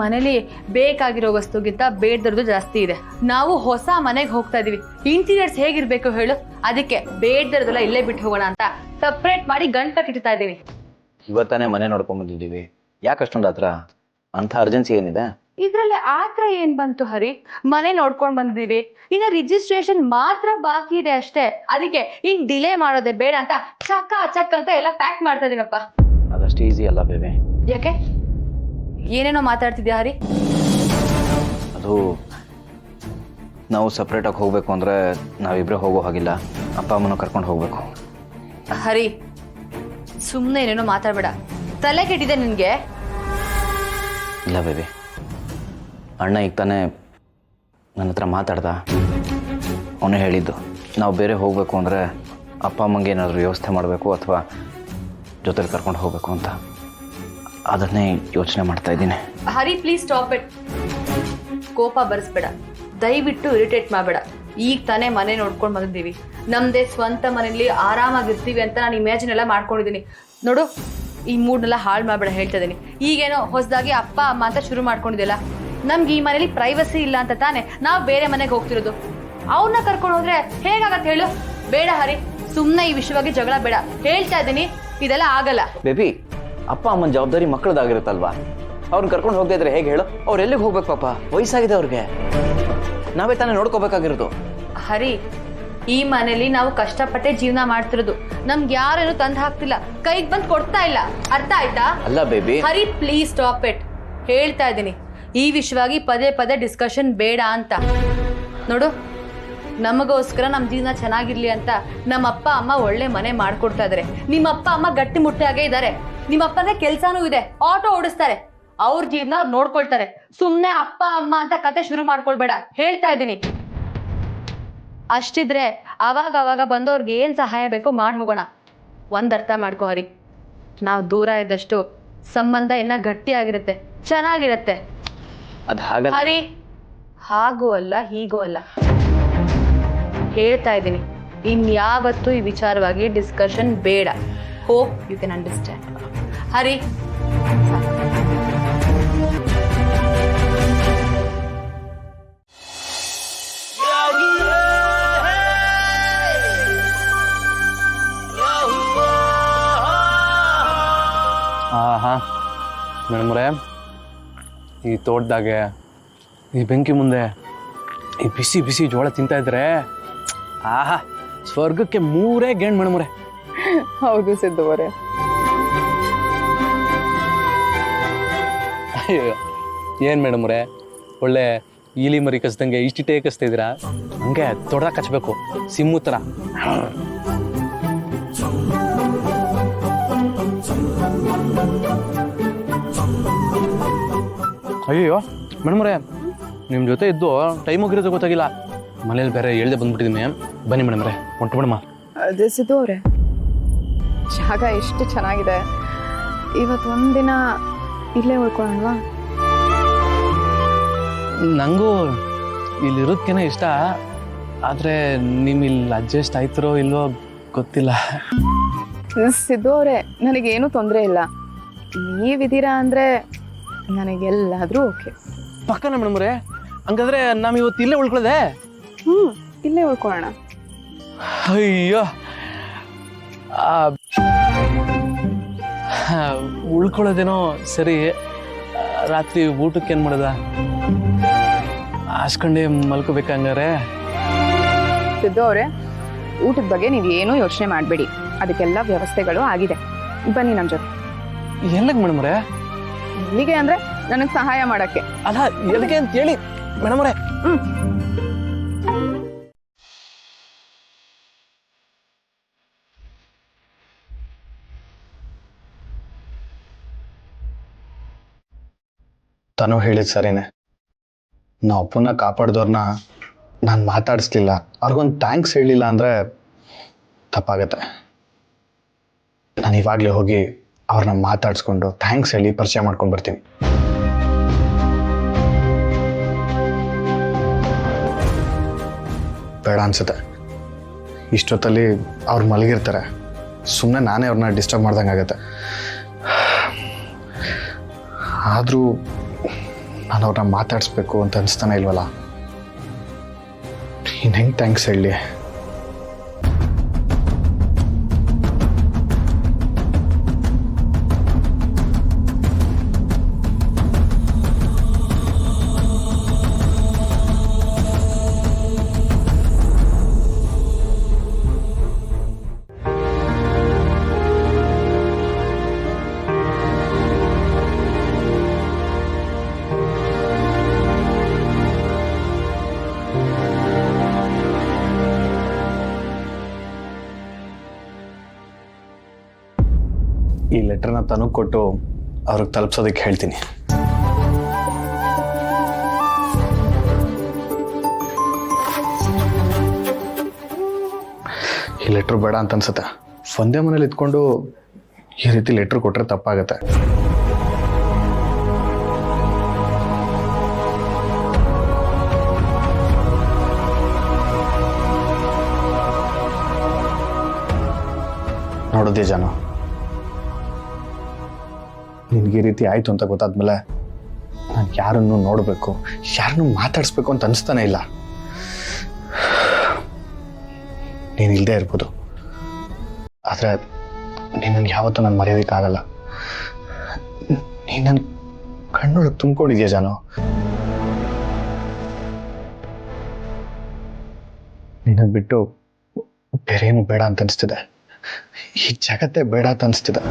ಮನೇಲಿ ಬೇಕಾಗಿರೋ ವಸ್ತುಗಿಂತ ಬೇಡದಿರೋದು ಜಾಸ್ತಿ ಇದೆ. ನಾವು ಹೊಸ ಮನೆಗೆ ಹೋಗ್ತಾ ಇದೀವಿ, ಇಂಟೀರಿಯರ್ಸ್ ಹೇಗಿರ್ಬೇಕು ಹೇಳು? ಅದಕ್ಕೆ ಬೇಡದಿರೋದೆಲ್ಲ ಇಲ್ಲೇ ಬಿಟ್ಟು ಹೋಗೋಣ ಅಂತ ಸಪ್ರೇಟ್ ಮಾಡಿ ಗಂಟು ಇಡ್ತಾ ಇದೀವಿ. ಇವತ್ತಾನೆ ಮನೆ ನೋಡ್ಕೊಂಡ್ ಬಂದಿದ್ದೀವಿ, ಯಾಕೆ ಅಷ್ಟೊಂದು ಹತ್ರ? ಅಂತ ಅರ್ಜೆನ್ಸಿ ಏನಿದೆ ಇದ್ರಲ್ಲಿ? ಆತ್ರ ಏನ್ ಬಂತು ಹರಿ? ಮನೆ ನೋಡ್ಕೊಂಡ್ ಬಂದಿದೀವಿ, ಇನ್ನ ರಿಜಿಸ್ಟ್ರೇಷನ್ ಮಾತ್ರ ಬಾಕಿ ಇದೆ ಅಷ್ಟೇ. ಅದಕ್ಕೆ ಈಗ ಡಿಲೇ ಮಾಡೋದೇ ಬೇಡ ಅಂತ ಚಕ್ಕ ಅಂತ ಎಲ್ಲ ಪ್ಯಾಕ್ ಮಾಡ್ತಾ ಇದೀವಪ್ಪ. ಅದಷ್ಟು ಈಸಿ ಅಲ್ಲ ಬೇಬಿ. ಯಾಕೆ? ಏನೇನೋ ಮಾತಾಡ್ತಿದ್ಯಾ ಹರಿ? ಅದು ನಾವು ಸಪ್ರೇಟಾಗಿ ಹೋಗ್ಬೇಕು ಅಂದ್ರೆ ನಾವಿಬ್ರೆ ಹೋಗೋ ಹಾಗಿಲ್ಲ, ಅಪ್ಪ ಅಮ್ಮನ ಕರ್ಕೊಂಡು ಹೋಗ್ಬೇಕು. ಹರಿ, ಸುಮ್ಮನೆ ಏನೇನೋ ಮಾತಾಡ್ಬೇಡ, ತಲೆ ಕೆಟ್ಟಿದೆ ನಿನ್ಗೆ. ಇಲ್ಲ ಬೇಬಿ, ಅಣ್ಣ ಈಗ ತಾನೇ ನನ್ನ ಹತ್ರ ಮಾತಾಡ್ದ. ಅವನೇ ಹೇಳಿದ್ದು ನಾವು ಬೇರೆ ಹೋಗಬೇಕು ಅಂದರೆ ಅಪ್ಪ ಅಮ್ಮಂಗೆ ಏನಾದರೂ ವ್ಯವಸ್ಥೆ ಮಾಡಬೇಕು ಅಥವಾ ಜೊತೆಲಿ ಕರ್ಕೊಂಡು ಹೋಗಬೇಕು ಅಂತ. ಅದನ್ನೇ ಯೋಚನೆ ಮಾಡ್ತಾ ಇದ್ದೀನಿ. ಹರಿ ಪ್ಲೀಸ್ ಸ್ಟಾಪ್ ಇಟ್. ಕೋಪ ಬರ್ಸ್ಬೇಡ, ದಯವಿಟ್ಟು ಇರಿಟೇಟ್ ಮಾಡಬೇಡ. ಈಗ ತಾನೇ ಮನೆ ನೋಡ್ಕೊಂಡು ಬಂದಿದ್ದೀವಿ, ನಮ್ದೇ ಸ್ವಂತ ಮನೇಲಿ ಆರಾಮಾಗಿರ್ತೀವಿ ಅಂತ ನಾನು ಇಮ್ಯಾಜಿನ್ ಎಲ್ಲ ಮಾಡ್ಕೊಂಡಿದ್ದೀನಿ. ನೋಡು, ಈ ಮೂಡ್ನೆಲ್ಲ ಹಾಳು ಮಾಡಬೇಡ ಹೇಳ್ತಾ ಇದ್ದೀನಿ. ಈಗೇನೋ ಹೊಸದಾಗಿ ಅಪ್ಪ ಅಮ್ಮ ಅಂತ ಶುರು ಮಾಡ್ಕೊಂಡಿದ್ದಿಲ್ಲ. ನಮ್ಗೆ ಈ ಮನೇಲಿ ಪ್ರೈವಸಿ ಇಲ್ಲ ಅಂತ ತಾನೆ ನಾವು ಬೇರೆ ಮನೆಗೆ ಹೋಗ್ತಿರೋದು. ಅವ್ರನ್ನ ಕರ್ಕೊಂಡು ಹೋದ್ರೆ ಹೇಗಾಗತ್ತೆ ಹೇಳು? ಬೇಡ ಹರಿ, ಸುಮ್ಮನೆ ಈ ವಿಷಯವಾಗಿ ಜಗಳ ಬೇಡ ಹೇಳ್ತಾ ಇದ್ದೀನಿ. ಇದೆಲ್ಲ ಆಗಲ್ಲ ಬೇಬಿ. ಅಪ್ಪ ಅಮ್ಮನ ಜವಾಬ್ದಾರಿ ಮಕ್ಕಳದಾಗಿರುತ್ತಲ್ವಾ? ಅವ್ರನ್ನ ಕರ್ಕೊಂಡು ಹೋಗದೇ ಇದ್ರೆ ಹೇಗೆ ಹೇಳು? ಅವ್ರು ಎಲ್ಲಿಗೆ ಹೋಗ್ಬೇಕು ಪಾಪ? ವಯಸ್ಸಾಗಿದೆ ಅವ್ರಿಗೆ, ನಾವೇ ತಾನೇ ನೋಡ್ಕೋಬೇಕಾಗಿರೋದು. ಹರಿ, ಈ ಮನೇಲಿ ನಾವು ಕಷ್ಟಪಟ್ಟೆ ಜೀವನ ಮಾಡ್ತಿರೋದು, ನಮ್ಗೆ ಯಾರೇನು ತಂದು ಹಾಕ್ತಿಲ್ಲ, ಕೈಗೆ ಬಂದು ಕೊಡ್ತಾ ಇಲ್ಲ. ಅರ್ಥ ಆಯ್ತಾ? ಅಲ್ಲ baby. Hari please stop it. ಹೇಳ್ತಾ ಇದ್ದೀನಿ, ಈ ವಿಷಯವಾಗಿ ಪದೇ ಪದೇ ಡಿಸ್ಕಷನ್ ಬೇಡ ಅಂತ. ನೋಡು, ನಮಗೋಸ್ಕರ ನಮ್ಮ ಜೀವನ ಚೆನ್ನಾಗಿರ್ಲಿ ಅಂತ ನಮ್ಮ ಅಪ್ಪ ಅಮ್ಮ ಒಳ್ಳೆ ಮನೆ ಮಾಡ್ಕೊಡ್ತಾ ಇದಾರೆ. ನಿಮ್ಮ ಅಪ್ಪ ಅಮ್ಮ ಗಟ್ಟಿ ಮುಟ್ಟಾಗೆ ಇದ್ದಾರೆ. ನಿಮ್ಮ ಅಪ್ಪಗೆ ಕೆಲ್ಸಾನೂ ಇದೆ, ಆಟೋ ಓಡಿಸ್ತಾರೆ, ಅವ್ರ ಜೀವನ ಅವ್ರು ನೋಡ್ಕೊಳ್ತಾರೆ. ಸುಮ್ನೆ ಅಪ್ಪ ಅಮ್ಮ ಅಂತ ಕತೆ ಶುರು ಮಾಡ್ಕೊಳ್ಬೇಡ ಹೇಳ್ತಾ ಇದ್ದೀನಿ. ಅಷ್ಟಿದ್ರೆ ಅವಾಗ ಬಂದವ್ರಿಗೆ ಏನ್ ಸಹಾಯ ಬೇಕೋ ಮಾಡಿ ಹೋಗೋಣ. ಒಂದ್ ಅರ್ಥ ಮಾಡ್ಕೋ ಹರಿ, ನಾವು ದೂರ ಇದ್ದಷ್ಟು ಸಂಬಂಧ ಇನ್ನ ಗಟ್ಟಿ ಆಗಿರುತ್ತೆ, ಚೆನ್ನಾಗಿರತ್ತೆ. ಅದು ಹಾಗಲ್ಲ ಹರಿ, ಹಾಗೂ ಅಲ್ಲ ಹೀಗೂ ಅಲ್ಲ ಹೇಳ್ತಾ ಇದ್ದೀನಿ. ಇನ್ಯಾವತ್ತೂ ಈ ವಿಚಾರವಾಗಿ ಡಿಸ್ಕಷನ್ ಬೇಡ. Hope you can understand. Hari, ಹಾಂ ಮೇಡಮ್ರೆ, ಈ ತೋಟದಾಗೆ ಈ ಬೆಂಕಿ ಮುಂದೆ ಈ ಬಿಸಿ ಬಿಸಿ ಜೋಳ ತಿಂತಾ ಇದ್ರೆ ಆಹಾ, ಸ್ವರ್ಗಕ್ಕೆ 3 ಗೇಣ್ ಮೇಡಮ್ರೆ. ಹೌದು ಸಿದ್ದು ಅವರೇ. ಅಯ್ಯೋ ಏನು ಮೇಡಮ್ರೆ, ಒಳ್ಳೆ ಇಲಿ ಮರಿ ಕಸ್ದಂಗೆ ಇಷ್ಟಿಟ್ಟೇ ಕಸ್ತಾ ಇದ್ದೀರಾ? ಹಂಗೆ ತೊಡ್ದಾಗ ಕಚ್ಚಬೇಕು, ಸಿಮ್ಮು ಥರ. ಅಯ್ಯೋ ಮೇಡಮ್ರೆ, ನಿಮ್ಮ ಜೊತೆ ಇದ್ದು ಟೈಮ್ ಹೋಗಿರೋದು ಗೊತ್ತಾಗಿಲ್ಲ. ಮನೇಲಿ ಬೇರೆ ಹೇಳ್ದೆ ಬಂದ್ಬಿಟ್ಟಿದ್ದೀನಿ. ಬನ್ನಿ ಮೇಡಮ್ರೆ, ಹೊಂಟು ಬಿಡಮ್ಮ. ಅದೇ ಸಿದ್ದು ಅವರೇ, ಜಾಗ ಎಷ್ಟು ಚೆನ್ನಾಗಿದೆ. ಇವತ್ತು ಒಂದಿನ ಇಲ್ಲೇ ಉಳ್ಕೊಳ್ಳೋಣವಾ? ನನಗೂ ಇಲ್ಲಿರೋದಕ್ಕೇನೆ ಇಷ್ಟ, ಆದರೆ ನೀವು ಇಲ್ಲಿ ಅಡ್ಜಸ್ಟ್ ಆಯ್ತಿರೋ ಇಲ್ವೋ ಗೊತ್ತಿಲ್ಲ. ಸಿದ್ದು ಅವರೇ, ನನಗೇನು ತೊಂದರೆ ಇಲ್ಲ. ನೀವಿದ್ದೀರಾ ಅಂದರೆ ನನಗೆಲ್ಲಾದರೂ ಓಕೆ. ಪಕ್ಕನ ಮೇಡಮ್ರೆ, ಹಂಗಾದ್ರೆ ನಾವು ಇವತ್ತು ಇಲ್ಲೇ ಉಳ್ಕೊಳ್ಳೋದೆ? ಇಲ್ಲೇ ಉಳ್ಕೊಳ್ಳೋಣ. ಅಯ್ಯೋ, ಉಳ್ಕೊಳ್ಳೋದೇನೋ ಸರಿ, ರಾತ್ರಿ ಊಟಕ್ಕೆ ಏನು ಮಾಡೋದ? ಹಾಸ್ಕೊಂಡೆ ಮಲ್ಕೋಬೇಕಂಗಾರೆ? ಸಿದ್ದು ಅವರೇ, ಊಟದ ಬಗ್ಗೆ ನೀವು ಏನೂ ಯೋಚನೆ ಮಾಡಬೇಡಿ, ಅದಕ್ಕೆಲ್ಲ ವ್ಯವಸ್ಥೆಗಳು ಆಗಿದೆ. ಬನ್ನಿ ನಮ್ಮ ಜೊತೆ. ಎಲ್ಲಿಗೆ ಮೇಡಮ್ರೆ? ಎಲ್ಲಿಗೆ ಅಂದರೆ ನನಗೆ ಸಹಾಯ ಮಾಡೋಕ್ಕೆ. ಅಲ್ಲ, ಎಲ್ಲಿಗೆ ಅಂತ ಹೇಳಿ ಮೇಡಮ್ರೆ. ತಾನು ಹೇಳಿದ ಸರಿನೇ. ನಾವು ಅಪ್ಪನ್ನ ಕಾಪಾಡ್ದವ್ರನ್ನ ನಾನು ಮಾತಾಡಿಸ್ಲಿಲ್ಲ, ಅವ್ರಿಗೊಂದು ಥ್ಯಾಂಕ್ಸ್ ಹೇಳಿಲ್ಲ ಅಂದರೆ ತಪ್ಪಾಗತ್ತೆ. ನಾನು ಇವಾಗಲೇ ಹೋಗಿ ಅವ್ರನ್ನ ಮಾತಾಡಿಸ್ಕೊಂಡು ಥ್ಯಾಂಕ್ಸ್ ಹೇಳಿ ಪರಿಚಯ ಮಾಡ್ಕೊಂಡು ಬರ್ತೀನಿ. ಬೇಡ ಅನ್ಸುತ್ತೆ, ಇಷ್ಟೊತ್ತಲ್ಲಿ ಅವ್ರು ಮಲಗಿರ್ತಾರೆ, ಸುಮ್ಮನೆ ನಾನೇ ಅವ್ರನ್ನ ಡಿಸ್ಟರ್ಬ್ ಮಾಡ್ದಂಗೆ ಆಗುತ್ತೆ. ಆದರೂ ನಾನು ಅವ್ರನ್ನ ಮಾತಾಡಿಸ್ಬೇಕು ಅಂತ ಅನಿಸ್ತಾನೆ ಇಲ್ವಲ್ಲ. ನೀನು ಹೆಂಗೆ ಥ್ಯಾಂಕ್ಸ್ ಹೇಳಿ? ಈ ಲೆಟರ್ನ ತನಗೆ ಕೊಟ್ಟು ಅವ್ರಿಗೆ ತಲುಪಿಸೋದಕ್ಕೆ ಹೇಳ್ತೀನಿ. ಈ ಲೆಟ್ರ್ ಬೇಡ ಅಂತ ಅನ್ಸುತ್ತೆ. ಒಂದೇ ಮನೇಲಿ ಇದ್ಕೊಂಡು ಈ ರೀತಿ ಲೆಟ್ರ್ ಕೊಟ್ಟರೆ ತಪ್ಪಾಗತ್ತೆ. ನೋಡೋದೇ ಜಾನು, ನಿನ್ಗೆ ಈ ರೀತಿ ಆಯ್ತು ಅಂತ ಗೊತ್ತಾದ್ಮೇಲೆ ನಾನು ಯಾರನ್ನು ನೋಡಬೇಕು, ಯಾರನ್ನು ಮಾತಾಡಿಸ್ಬೇಕು ಅಂತ ಅನಿಸ್ತಾನೆ ಇಲ್ಲ. ನೀನು ಇಲ್ಲದೆ ಇರ್ಬೋದು, ಆದರೆ ನೀನನ್ನು ಯಾವತ್ತೂ ನಾನು ಮರೆಯೋದಕ್ಕಾಗಲ್ಲ. ನೀನು ನನ್ನ ಕಣ್ಣೊಳಗೆ ತುಂಬ್ಕೊಂಡಿದ್ಯಾ ಜಾನು. ನಿನ್ನನ್ನು ಬಿಟ್ಟು ಬೇರೇನು ಬೇಡ ಅಂತ ಅನಿಸ್ತಿದೆ. ಈ ಜಗತ್ತೇ ಬೇಡ ಅಂತ ಅನಿಸ್ತಿದೆ.